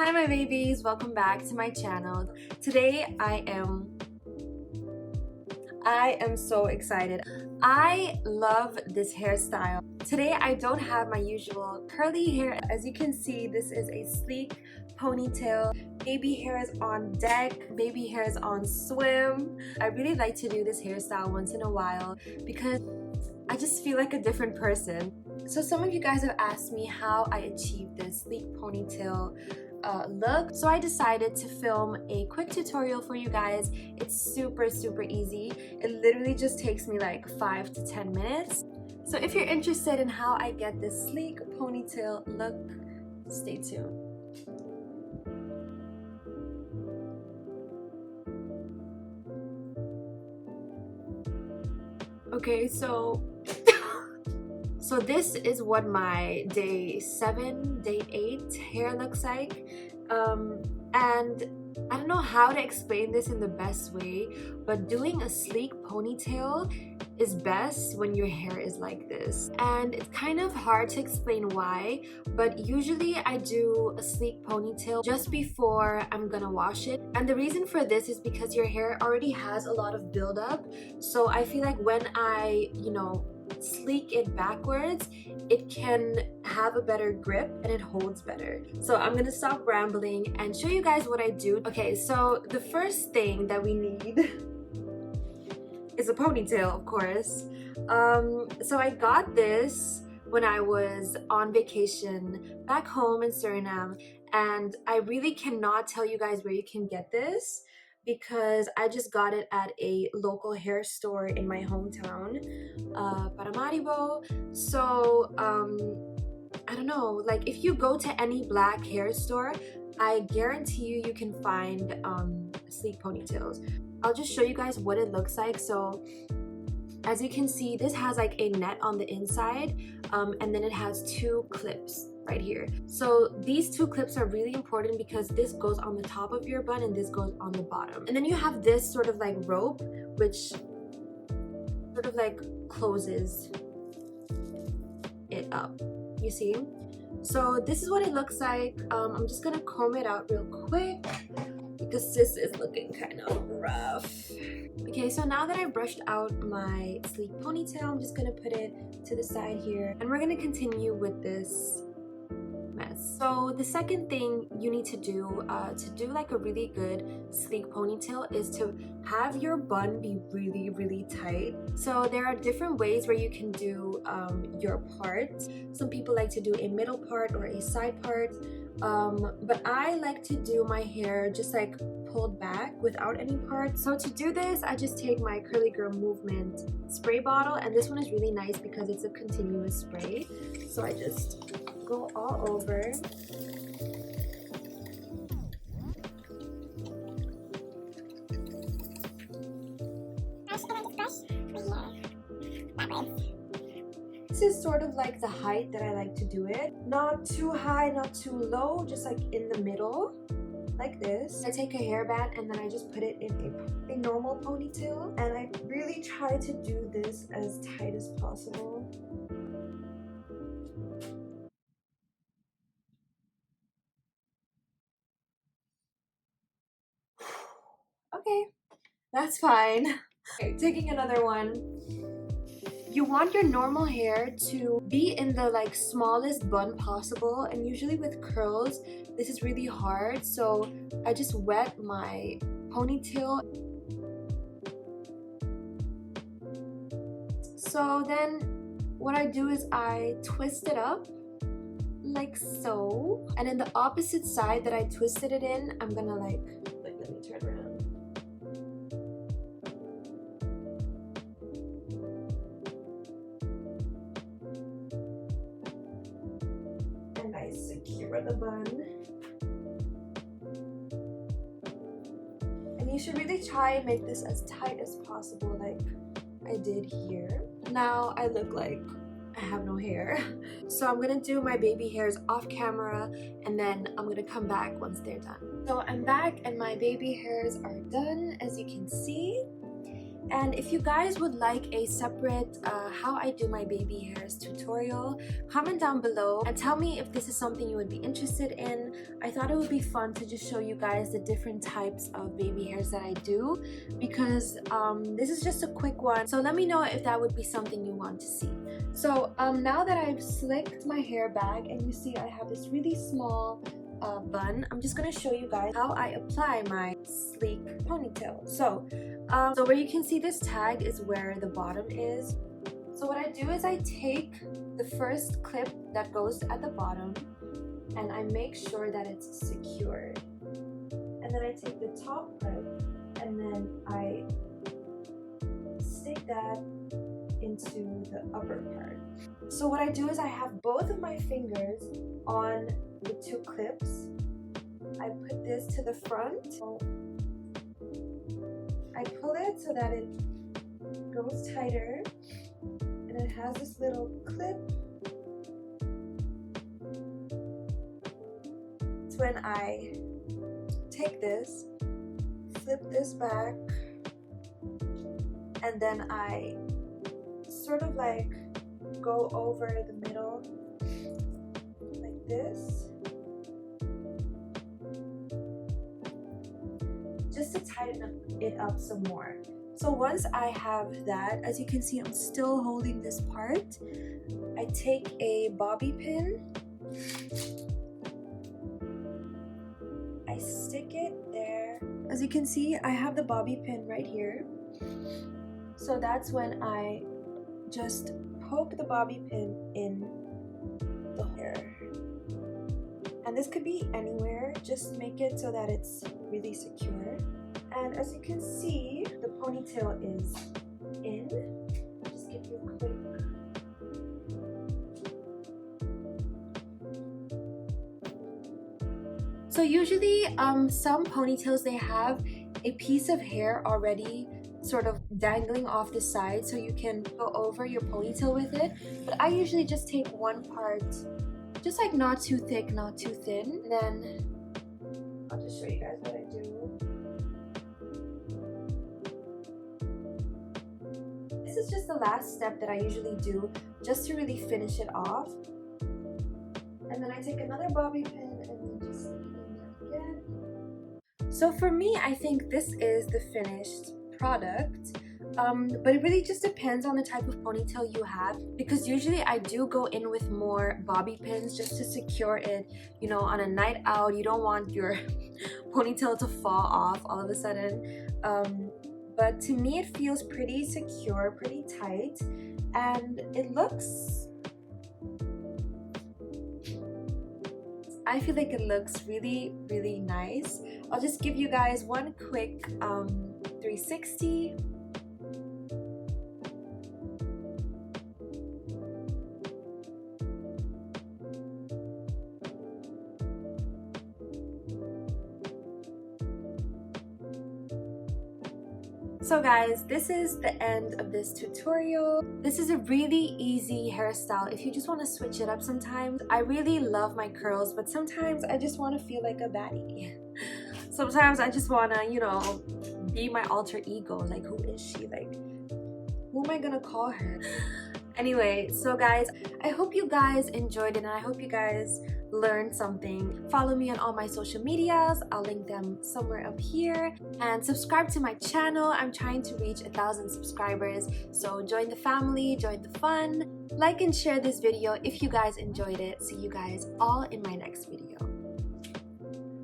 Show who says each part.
Speaker 1: Hi my babies, welcome back to my channel. Today I am so excited. I love this hairstyle. Today I don't have my usual curly hair. As you can see, this is a sleek ponytail. Baby hair is on deck, baby hair is on swim. I really like to do this hairstyle once in a while because I just feel like a different person. So some of you guys have asked me how I achieved this sleek ponytail look, so I decided to film a quick tutorial for you guys. It's super easy. It literally just takes me like 5 to 10 minutes. So if you're interested in how I get this sleek ponytail look, stay tuned. Okay, so this is what my day 7, day 8 hair looks like. And I don't know how to explain this in the best way, but doing a sleek ponytail is best when your hair is like this. And it's kind of hard to explain why, but usually I do a sleek ponytail just before I'm gonna wash it. And the reason for this is because your hair already has a lot of buildup. So I feel like when I, sleek it backwards, it can have a better grip and it holds better. So I'm gonna stop rambling and show you guys what I do. Okay, so the first thing that we need is a ponytail, of course. So I got this when I was on vacation back home in Suriname, and I really cannot tell you guys where you can get this because I just got it at a local hair store in my hometown, Paramaribo. So I don't know, like if you go to any black hair store, I guarantee you can find sleek ponytails. I'll just show you guys what it looks like. So as you can see, this has like a net on the inside, and then it has 2 clips right here. So these 2 clips are really important because this goes on the top of your bun and this goes on the bottom. And then you have this sort of like rope which sort of like closes it up, you see? So this is what it looks like. I'm just gonna comb it out real quick because this is looking kind of rough. Okay, so now that I brushed out my sleek ponytail, I'm just gonna put it to the side here and we're gonna continue with this mess. So the second thing you need to do like a really good sleek ponytail is to have your bun be really tight. So there are different ways where you can do your part. Some people like to do a middle part or a side part, but I like to do my hair just like pulled back without any parts. So to do this, I just take my Curly Girl Movement spray bottle, and this one is really nice because it's a continuous spray. So I just go all over. This is sort of like the height that I like to do it. Not too high, not too low, just like in the middle, like this. I take a hairband and then I just put it in a normal ponytail, and I really try to do this as tight as possible. Okay, that's fine. Okay, taking another one. You want your normal hair to be in the like smallest bun possible, and usually with curls this is really hard, so I just wet my ponytail. So then what I do is I twist it up like so, and in the opposite side that I twisted it in, I'm gonna like let me turn around. And I secure the bun. And you should really try and make this as tight as possible, like I did here. Now I look like I have no hair. So I'm gonna do my baby hairs off camera, and then I'm gonna come back once they're done. So I'm back and my baby hairs are done, as you can see. And if you guys would like a separate how I do my baby hairs tutorial, comment down below and tell me if this is something you would be interested in. I thought it would be fun to just show you guys the different types of baby hairs that I do, because this is just a quick one. So let me know if that would be something you want to see. So now that I've slicked my hair back and you see I have this really small bun, I'm just going to show you guys how I apply my sleek ponytail. So where you can see this tag is where the bottom is. So what I do is I take the first clip that goes at the bottom and I make sure that it's secured. And then I take the top part and then I stick that into the upper part. So what I do is I have both of my fingers on the two clips. I put this to the front. I pull it so that it goes tighter, and it has this little clip. It's when I take this, flip this back, and then I sort of like go over the middle like this, just to tighten it up some more. So once I have that, as you can see, I'm still holding this part. I take a bobby pin, I stick it there. As you can see, I have the bobby pin right here. So that's when I just poke the bobby pin in the hair. And this could be anywhere, just make it so that it's really secure. And as you can see, the ponytail is in. Just give you a quick. So usually some ponytails, they have a piece of hair already sort of dangling off the side so you can go over your ponytail with it. But I usually just take one part, just like not too thick, not too thin. And then I'll just show you guys what I do. This is just the last step that I usually do just to really finish it off. And then I take another bobby pin and then just stick it in there again. So for me, I think this is the finished product. But it really just depends on the type of ponytail you have, because usually I do go in with more bobby pins just to secure it. You know, on a night out, you don't want your ponytail to fall off all of a sudden. But to me, it feels pretty secure, pretty tight, and I feel like it looks really, really nice. I'll just give you guys one quick 360. So guys, this is the end of this tutorial. This is a really easy hairstyle if you just want to switch it up sometimes. I really love my curls, but sometimes I just want to feel like a baddie. Sometimes I just want to, you know, be my alter ego. Like, who is she? Like, who am I gonna call her? Anyway, so guys, I hope you guys enjoyed it and I hope you guys learned something. Follow me on all my social medias. I'll link them somewhere up here. And subscribe to my channel. I'm trying to reach 1,000 subscribers. So join the family, join the fun. Like and share this video if you guys enjoyed it. See you guys all in my next video.